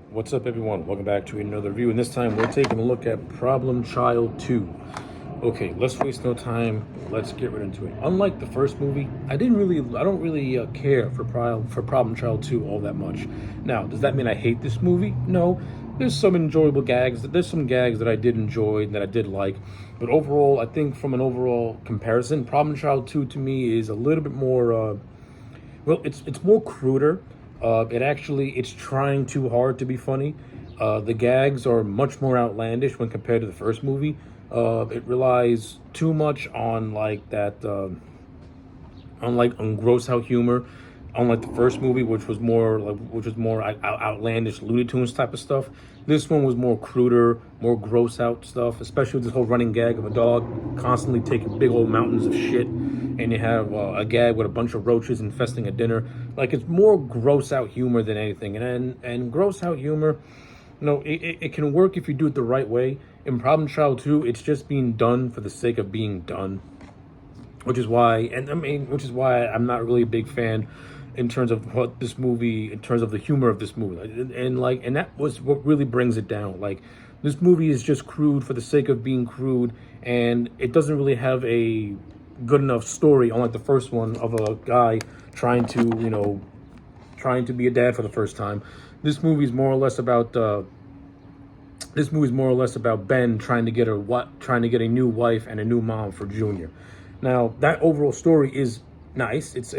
What's up, everyone? Welcome back to another review, and this time we're taking a look at Problem Child 2. Okay, let's waste no time. Let's get right into it. Unlike the first movie, I don't really care for Problem Child 2 all that much. Now, does that mean I hate this movie? No. There's some enjoyable gags. There's some gags that I did enjoy and that I did like, but overall, I think from an overall comparison, Problem Child 2 to me is a little bit more. It's more cruder. It's trying too hard to be funny. The gags are much more outlandish when compared to the first movie. It relies too much on on gross out humor, unlike the first movie, which was more outlandish Looney Tunes type of stuff. This one was more cruder, more gross out stuff, especially with this whole running gag of a dog constantly taking big old mountains of shit, and you have a gag with a bunch of roaches infesting a dinner. Like, it's more gross out humor than anything, and gross out humor, it can work if you do it the right way. In Problem Child 2, it's just being done for the sake of being done, which is why I'm not really a big fan in terms of in terms of the humor of this movie, and that was what really brings it down. Like, this movie is just crude for the sake of being crude, and it doesn't really have a good enough story, unlike the first one, of a guy trying to be a dad for the first time. This movie is more or less about Ben trying to get a new wife and a new mom for Junior. Now, that overall story is nice. It's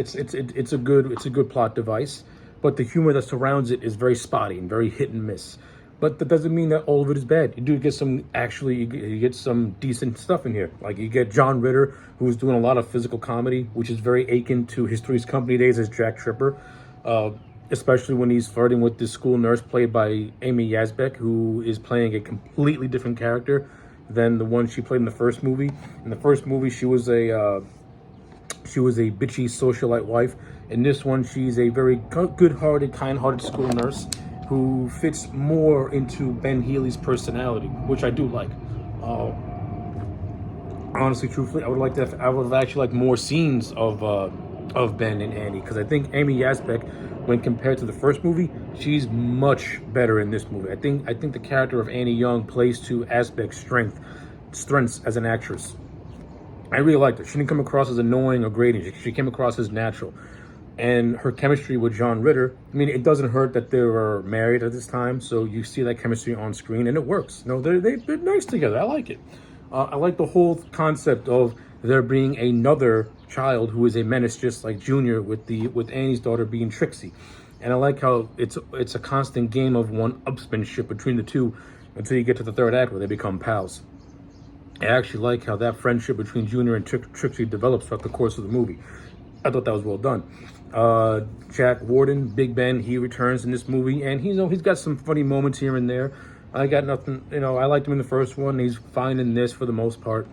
a good plot device, but the humor that surrounds it is very spotty and very hit and miss. But that doesn't mean that all of it is bad. You do get you get some decent stuff in here. Like, you get John Ritter, who's doing a lot of physical comedy, which is very akin to his Three's Company days as Jack Tripper. Especially when he's flirting with this school nurse played by Amy Yazbek, who is playing a completely different character than the one she played in the first movie. In the first movie, she was a bitchy socialite wife. In this one, she's a very good-hearted, kind-hearted school nurse who fits more into Ben Healy's personality, which I do like. Honestly, truthfully, I would have actually liked more scenes of Ben and Annie, because I think Amy Yazbek, when compared to the first movie, she's much better in this movie. I think the character of Annie Young plays to Yazbek's strengths as an actress. I really liked her. She didn't come across as annoying or grating. She came across as natural. And her chemistry with John Ritter, it doesn't hurt that they were married at this time, so you see that chemistry on screen, and it works. They're nice together. I like it. I like the whole concept of there being another child who is a menace, just like Junior, with Annie's daughter being Trixie. And I like how it's a constant game of one-upsmanship between the two until you get to the third act where they become pals. I actually like how that friendship between Junior and Trixie develops throughout the course of the movie. I thought that was well done. Jack Warden, Big Ben, he returns in this movie, and he's got some funny moments here and there. I got nothing, I liked him in the first one. He's fine in this for the most part.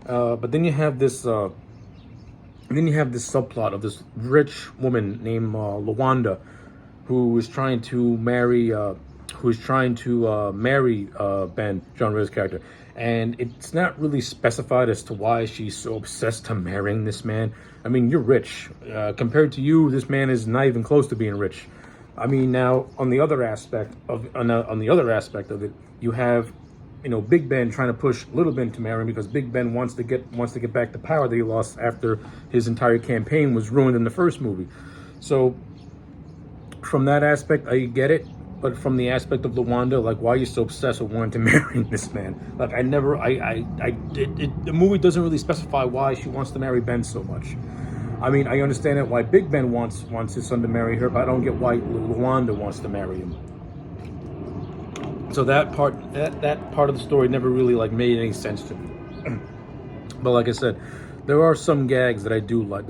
But then you have this subplot of this rich woman named Lawanda, who is trying to marry Ben, John Ritter's character. And it's not really specified as to why she's so obsessed to marrying this man. You're rich. Compared to you, this man is not even close to being rich. Now on the other aspect of it, you have, Big Ben trying to push Little Ben to marry him, because Big Ben wants to get back the power that he lost after his entire campaign was ruined in the first movie. So from that aspect, I get it. But from the aspect of Lawanda, like, why are you so obsessed with wanting to marry this man? Like, the movie doesn't really specify why she wants to marry Ben so much. I understand why Big Ben wants his son to marry her, but I don't get why Lawanda wants to marry him. So that part of the story never really made any sense to me. But like I said, there are some gags that I did like.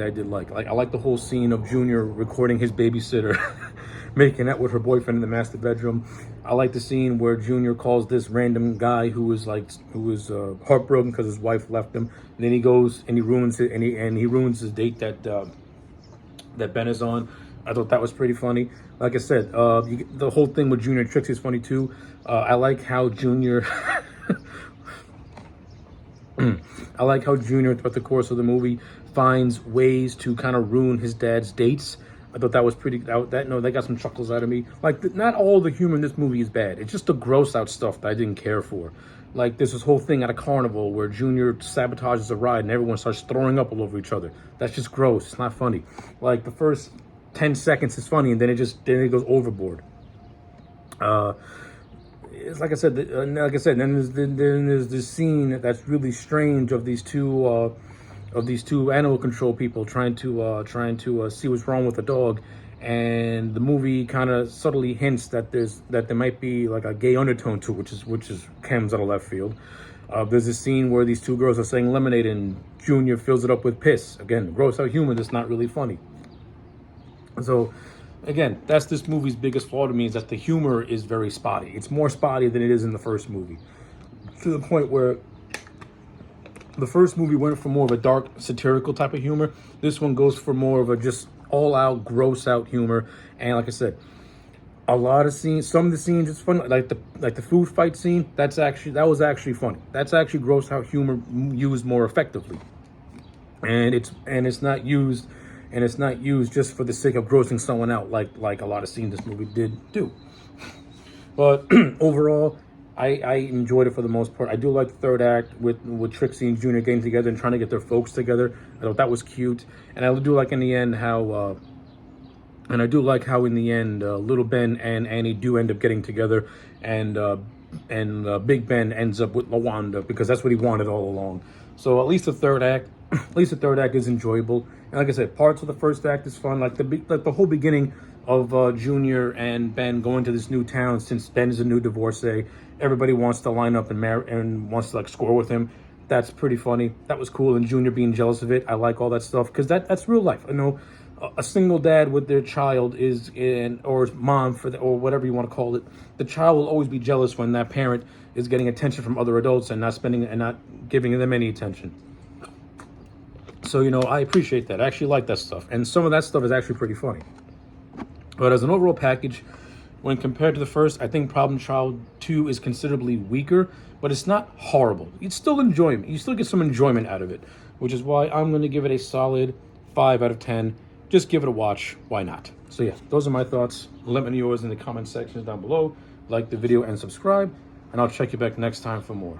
Like, I like the whole scene of Junior recording his babysitter making out with her boyfriend in the master bedroom. I like the scene where Junior calls this random guy who was heartbroken because his wife left him, and then he goes and he ruins it, and he ruins his date that Ben is on. I thought that was pretty funny. Like I said, the whole thing with Junior and Trixie is funny too. I like how Junior throughout the course of the movie finds ways to kind of ruin his dad's dates. I thought that was pretty. That got some chuckles out of me. Like, not all the humor in this movie is bad. It's just the gross out stuff that I didn't care for. Like, there's this whole thing at a carnival where Junior sabotages a ride and everyone starts throwing up all over each other. That's just gross. It's not funny. Like, the first 10 seconds is funny, and then it goes overboard. It's like I said. Then there's this scene that's really strange of these two animal control people trying to see what's wrong with the dog, and the movie kind of subtly hints that there might be like a gay undertone to it, which is comes out of left field. There's a scene where these two girls are saying lemonade and Junior fills it up with piss. Again, gross out humor that's not really funny. So again, that's this movie's biggest flaw to me, is that the humor is very spotty. It's more spotty than it is in the first movie, to the point where the first movie went for more of a dark, satirical type of humor. This one goes for more of a just all-out, gross-out humor. And like I said, a lot of scenes, some of the scenes, it's fun. Like the food fight scene, that was actually funny. That's actually gross-out humor used more effectively. And it's not used just for the sake of grossing someone out, like a lot of scenes this movie did do. But overall, I enjoyed it for the most part. I do like the third act with Trixie and Junior getting together and trying to get their folks together. I thought that was cute, and I do like in the end how in the end Little Ben and Annie do end up getting together, and Big Ben ends up with LaWanda because that's what he wanted all along. So at least the third act is enjoyable. And like I said, parts of the first act is fun, like the whole beginning of Junior and Ben going to this new town. Since Ben is a new divorcee, everybody wants to line up and marry and wants to like score with him. That's pretty funny. That was cool. And Junior being jealous of it, I like all that stuff because that's real life. I know a single dad with their child or mom or whatever you want to call it. The child will always be jealous when that parent is getting attention from other adults and not giving them any attention. So, I appreciate that. I actually like that stuff. And some of that stuff is actually pretty funny. But as an overall package, when compared to the first, I think Problem Child 2 is considerably weaker, but it's not horrible. It's still enjoyment. You still get some enjoyment out of it, which is why I'm going to give it a solid 5 out of 10. Just give it a watch. Why not? So yeah, those are my thoughts. Let me know yours in the comment sections down below. Like the video and subscribe, and I'll check you back next time for more.